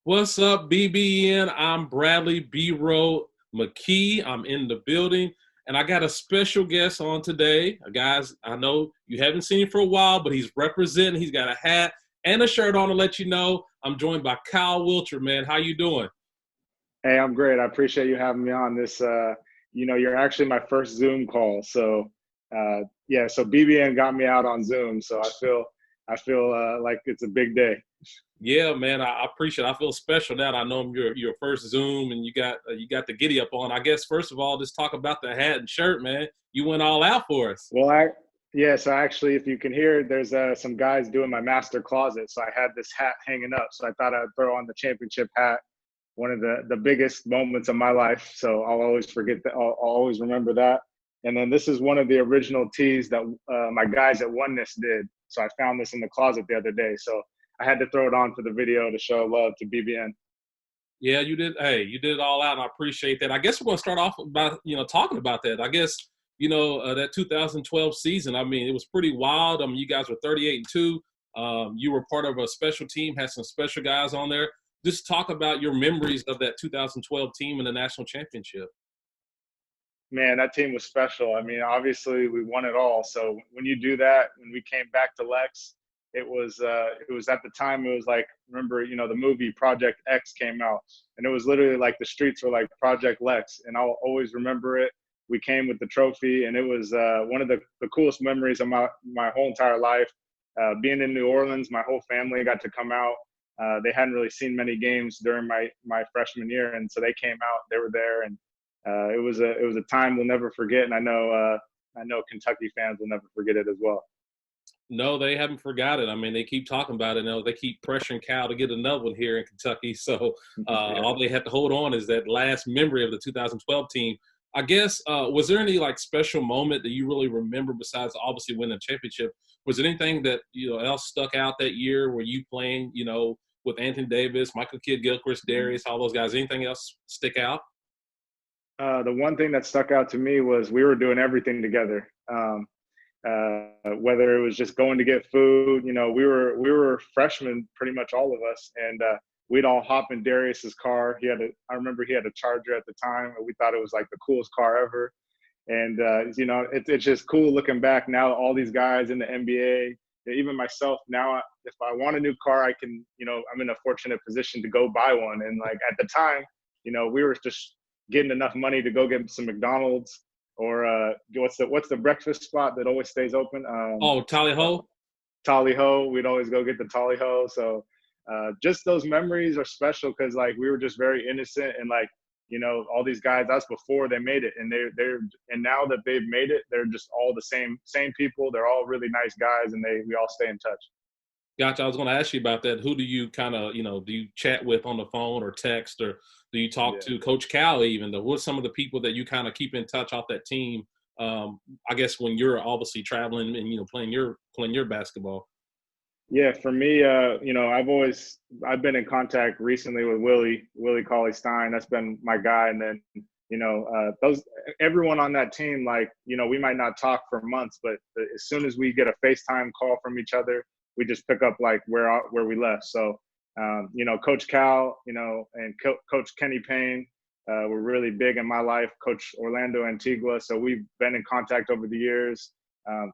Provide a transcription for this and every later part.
What's up, BBN? I'm Bradley B-Row McKee. I'm in the building, and I got a special guest on today. Guys, I know you haven't seen him for a while, but he's representing. He's got a hat and a shirt on to let you know. I'm joined by Kyle Wiltjer, man. How you doing? Hey, I'm great. I appreciate you having me on this. You're actually my first Zoom call. So BBN got me out on Zoom. So I feel like it's a big day. Yeah, man, I appreciate it. I feel special now that I know I'm your first Zoom, and you got the giddy up on. I guess first of all, just talk about the hat and shirt, man. You went all out for us. Well, so actually, if you can hear, there's some guys doing my master closet. So I had this hat hanging up. So I thought I'd throw on the championship hat, one of the biggest moments of my life. So I'll always forget that. I'll always remember that. And then this is one of the original tees that my guys at Oneness did. So I found this in the closet the other day. So I had to throw it on for the video to show love to BBN. Yeah, you did. Hey, you did it all out, and I appreciate that. I guess we're going to start off about talking about that. I guess that 2012 season. I mean, it was pretty wild. I mean, you guys were 38-2. You were part of a special team, had some special guys on there. Just talk about your memories of that 2012 team in the national championship. Man, that team was special. I mean, obviously we won it all. So when you do that, when we came back to Lex, it was at the time it was like, remember, the movie Project X came out, and it was literally like the streets were like Project Lex, and I'll always remember it. We came with the trophy, and it was one of the coolest memories of my whole entire life. Being in New Orleans, my whole family got to come out. They hadn't really seen many games during my freshman year, and so they came out. They were there, and it was a time we'll never forget. And I know Kentucky fans will never forget it as well. No, they haven't forgot it. I mean, they keep talking about it. They keep pressuring Cal to get another one here in Kentucky. So Yeah. all they have to hold on is that last memory of the 2012 team. I guess was there any like special moment that you really remember besides obviously winning the championship? Was there anything that else stuck out that year? Were you playing with Anthony Davis, Michael Kidd Gilchrist, Darius, all those guys? Anything else stick out? The one thing that stuck out to me was we were doing everything together. Whether it was just going to get food, we were freshmen, pretty much all of us, and we'd all hop in Darius's car. I remember he had a Charger at the time, and we thought it was like the coolest car ever. And it's just cool looking back now. All these guys in the NBA, even myself now. If I want a new car, I can. I'm in a fortunate position to go buy one. And like at the time, we were just getting enough money to go get some McDonald's or what's the breakfast spot that always stays open? Oh, Tally Ho. Tally Ho. We'd always go get the Tally Ho. So just those memories are special because like we were just very innocent and like all these guys that's before they made it, and and now that they've made it, they're just all the same people. They're all really nice guys, and we all stay in touch. Gotcha. I was going to ask you about that. Who do you kind of, do you chat with on the phone or text, or do you talk Yeah. to Coach Cal even? Though, what are some of the people that you kind of keep in touch off that team? I guess when you're obviously traveling and playing your basketball. Yeah, for me, I've been in contact recently with Willie Cauley Stein. That's been my guy, and then those everyone on that team, like we might not talk for months, but as soon as we get a FaceTime call from each other, we just pick up like where we left. So, Coach Cal, and Coach Kenny Payne were really big in my life. Coach Orlando Antigua, so we've been in contact over the years.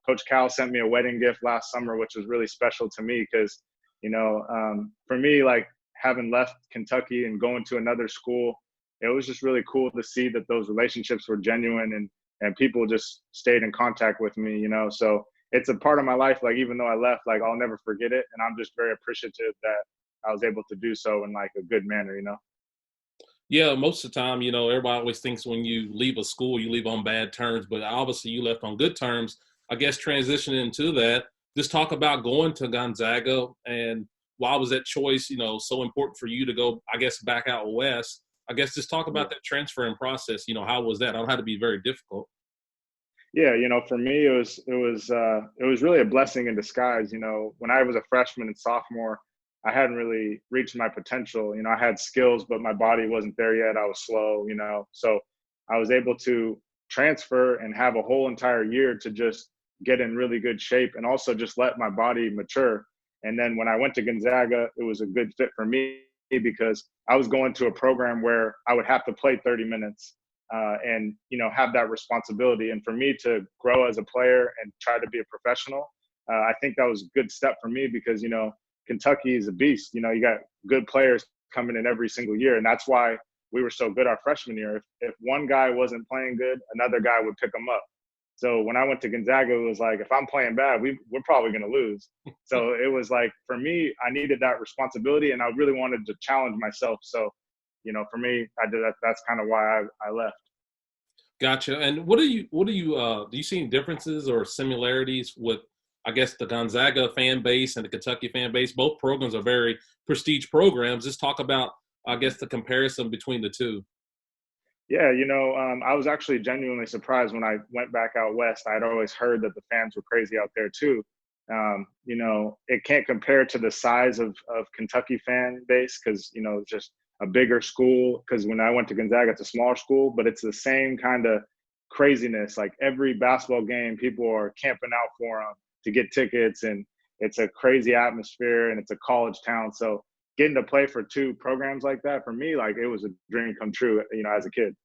Coach Cal sent me a wedding gift last summer, which was really special to me because, for me, like having left Kentucky and going to another school, it was just really cool to see that those relationships were genuine and people just stayed in contact with me, So it's a part of my life. Like, even though I left, like I'll never forget it. And I'm just very appreciative that I was able to do so in like a good manner. Yeah, most of the time, everybody always thinks when you leave a school, you leave on bad terms, but obviously you left on good terms. I guess transitioning into that, just talk about going to Gonzaga and why was that choice, so important for you to go, I guess, back out west. I guess just talk Yeah. about that transferring process. How was that? I know how to be very difficult. Yeah, for me it was really a blessing in disguise. When I was a freshman and sophomore, I hadn't really reached my potential. I had skills, but my body wasn't there yet. I was slow. So I was able to transfer and have a whole entire year to just get in really good shape and also just let my body mature. And then when I went to Gonzaga, it was a good fit for me because I was going to a program where I would have to play 30 minutes and, have that responsibility. And for me to grow as a player and try to be a professional, I think that was a good step for me because, Kentucky is a beast. You got good players coming in every single year. And that's why we were so good our freshman year. If one guy wasn't playing good, another guy would pick him up. So when I went to Gonzaga, it was like, if I'm playing bad, we're probably going to lose. So it was like, for me, I needed that responsibility and I really wanted to challenge myself. So, for me, I did that. That's kind of why I left. Gotcha. And do you see any differences or similarities with, I guess, the Gonzaga fan base and the Kentucky fan base? Both programs are very prestige programs. Just talk about, I guess, the comparison between the two. Yeah, I was actually genuinely surprised when I went back out west. I'd always heard that the fans were crazy out there too. It can't compare to the size of Kentucky fan base because, it's just a bigger school. Because when I went to Gonzaga, it's a smaller school, but it's the same kind of craziness. Like every basketball game, people are camping out for them to get tickets, and it's a crazy atmosphere, and it's a college town. So getting to play for two programs like that, for me, like it was a dream come true, as a kid.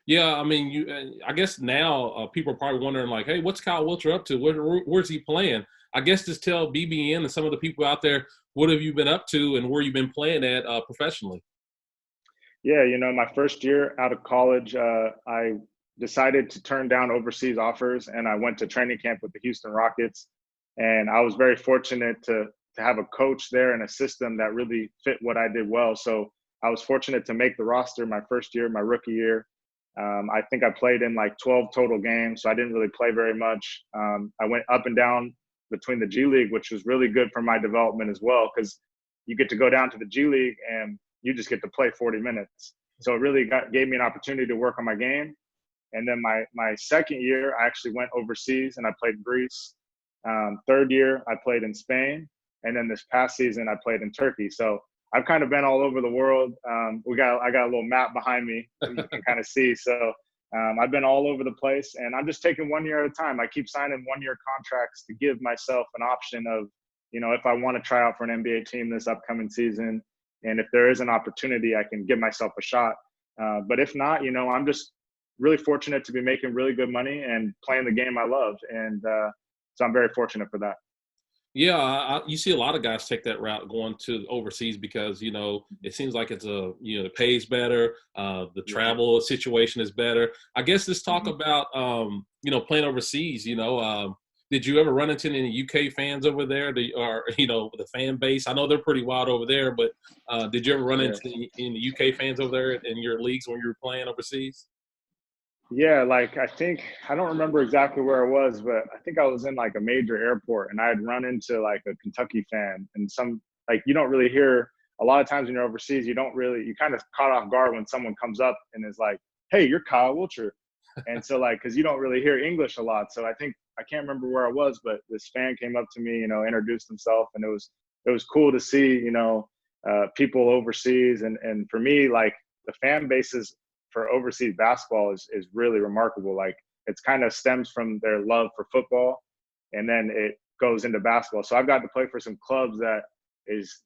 Yeah, I mean, I guess now people are probably wondering, like, hey, what's Kyle Wiltjer up to? Where's he playing? I guess just tell BBN and some of the people out there, what have you been up to and where you've been playing at professionally? Yeah, my first year out of college, I decided to turn down overseas offers, and I went to training camp with the Houston Rockets. And I was very fortunate to have a coach there and a system that really fit what I did well. So I was fortunate to make the roster my first year, my rookie year. I think I played in like 12 total games, so I didn't really play very much. I went up and down between the G League, which was really good for my development as well, because you get to go down to the G League and you just get to play 40 minutes. So it really gave me an opportunity to work on my game. And then my second year, I actually went overseas and I played in Greece. Third year, I played in Spain. And then this past season, I played in Turkey. So I've kind of been all over the world. I got a little map behind me that you can kind of see. So I've been all over the place, and I'm just taking 1 year at a time. I keep signing 1-year contracts to give myself an option of, if I want to try out for an NBA team this upcoming season, and if there is an opportunity, I can give myself a shot. But if not, I'm just really fortunate to be making really good money and playing the game I love. And so I'm very fortunate for that. Yeah, you see a lot of guys take that route going to overseas because, it seems like it's it pays better. The travel situation is better. I guess let's talk about, playing overseas. Did you ever run into any UK fans over there or the fan base? I know they're pretty wild over there, but did you ever run into any UK fans over there in your leagues when you were playing overseas? Yeah, like I don't remember exactly where I was, but I think I was in like a major airport and I had run into like a Kentucky fan, and you don't really hear a lot of times when you're overseas, you kind of caught off guard when someone comes up and is like, "Hey, you're Kyle Wiltjer." And so cause you don't really hear English a lot. So I can't remember where I was, but this fan came up to me, introduced himself, and it was cool to see, people overseas. And for me, like the fan bases for overseas basketball is really remarkable. Like it's kind of stems from their love for football, and then it goes into basketball. So I've got to play for some clubs that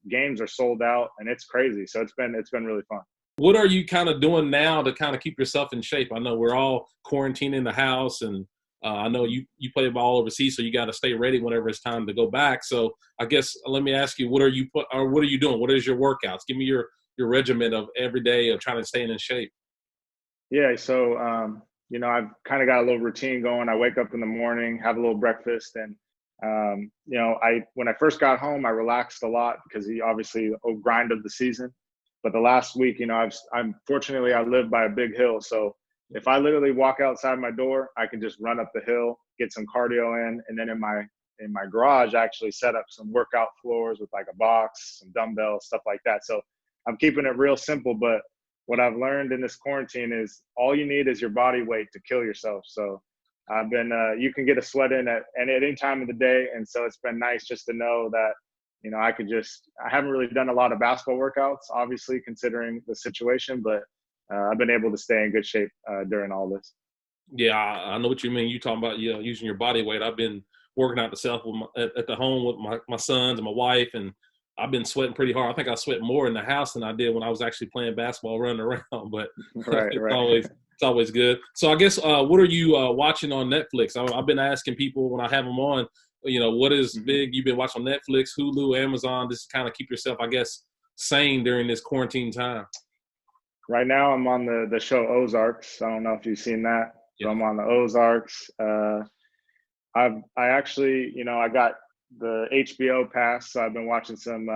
games are sold out, and it's crazy. So it's been really fun. What are you kind of doing now to kind of keep yourself in shape? I know we're all quarantined in the house, and I know you play ball overseas, so you got to stay ready whenever it's time to go back. So I guess let me ask you, what are you doing? What is your workouts? Give me your regimen of every day of trying to stay in shape. Yeah, so I've kind of got a little routine going. I wake up in the morning, have a little breakfast, and when I first got home, I relaxed a lot because obviously grind of the season. But the last week, fortunately I live by a big hill, so if I literally walk outside my door, I can just run up the hill, get some cardio in, and then in my garage, I actually set up some workout floors with like a box, some dumbbells, stuff like that. So I'm keeping it real simple, but what I've learned in this quarantine is all you need is your body weight to kill yourself. So I've been, you can get a sweat in at any time of the day. And so it's been nice just to know that, I haven't really done a lot of basketball workouts, obviously considering the situation, but I've been able to stay in good shape during all this. Yeah, I know what you mean. You talking about, using your body weight. I've been working out myself at the home with my sons and my wife, and I've been sweating pretty hard. I think I sweat more in the house than I did when I was actually playing basketball, running around. But Right, right. it's always good. So I guess what are you watching on Netflix? I've been asking people when I have them on, what is big you've been watching on Netflix, Hulu, Amazon, just to kind of keep yourself, I guess, sane during this quarantine time. Right now, I'm on the show Ozarks. I don't know if you've seen that. So Yeah. I'm on the Ozarks. I actually, I got the HBO pass, so I've been watching some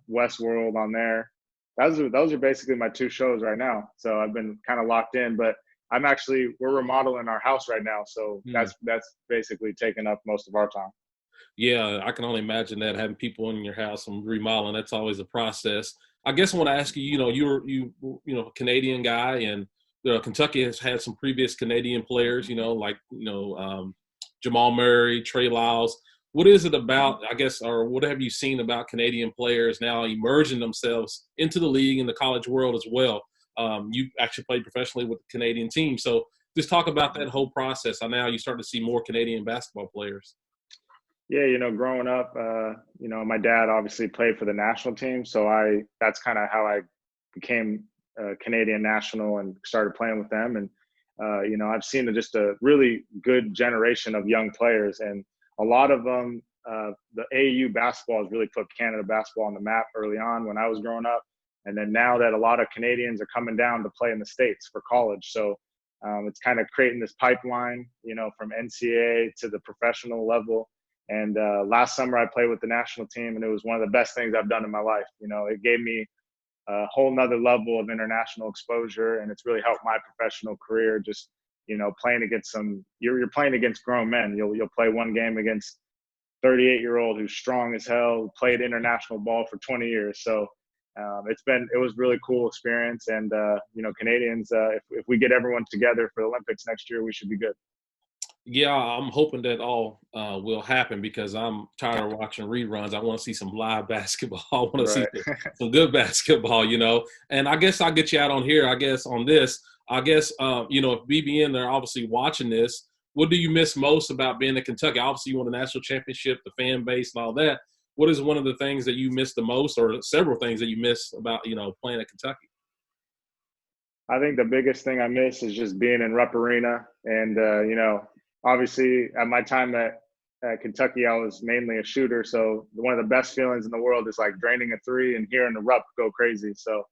Westworld on there. Those are basically my two shows right now. So I've been kind of locked in, but we're remodeling our house right now, so that's basically taking up most of our time. Yeah, I can only imagine that, having people in your house and remodeling. That's always a process. I guess I want to ask you. You're a Canadian guy, and Kentucky has had some previous Canadian players. Jamal Murray, Trey Lyles. What is it about, I guess, or what have you seen about Canadian players now emerging themselves into the league and the college world as well? You actually played professionally with the Canadian team, so just talk about that whole process. And now you start to see more Canadian basketball players. Yeah, growing up, my dad obviously played for the national team, so that's kind of how I became a Canadian national and started playing with them. And I've seen just a really good generation of young players, and a lot of them, the AAU basketball has really put Canada basketball on the map early on when I was growing up. And then now that a lot of Canadians are coming down to play in the States for college. So it's kind of creating this pipeline, from NCAA to the professional level. And last summer I played with the national team, and it was one of the best things I've done in my life. It gave me a whole nother level of international exposure, and it's really helped my professional career. Just, playing against you're playing against grown men. You'll play one game against 38-year-old who's strong as hell, played international ball for 20 years. So it was really cool experience. And, Canadians, if we get everyone together for the Olympics next year, we should be good. Yeah, I'm hoping that all will happen, because I'm tired of watching reruns. I want to see some live basketball. I want to see Right. some good basketball, And I guess I'll get you out on here, on this. If BBN, they're obviously watching this, what do you miss most about being in Kentucky? Obviously, you won the national championship, the fan base and all that. What is one of the things that you miss the most, or several things that you miss about, playing at Kentucky? I think the biggest thing I miss is just being in Rupp Arena. And, obviously at my time at Kentucky, I was mainly a shooter. So one of the best feelings in the world is like draining a three and hearing the Rupp go crazy. So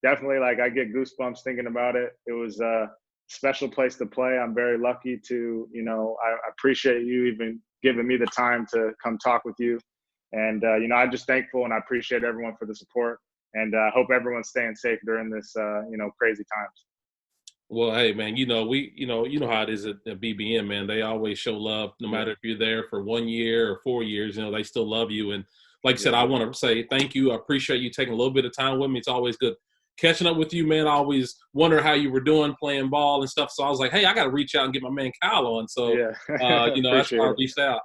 definitely, I get goosebumps thinking about it. It was a special place to play. I'm very lucky to, I appreciate you even giving me the time to come talk with you. And, I'm just thankful, and I appreciate everyone for the support, and I hope everyone's staying safe during this, crazy times. Well, hey, man, how it is at BBN, man. They always show love, no matter if you're there for 1 year or 4 years. They still love you. And like I said, I want to say thank you. I appreciate you taking a little bit of time with me. It's always good catching up with you, man. I always wonder how you were doing playing ball and stuff. So I was like, hey, I got to reach out and get my man Kyle on. So, that's why I reached out.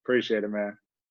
Appreciate it, man.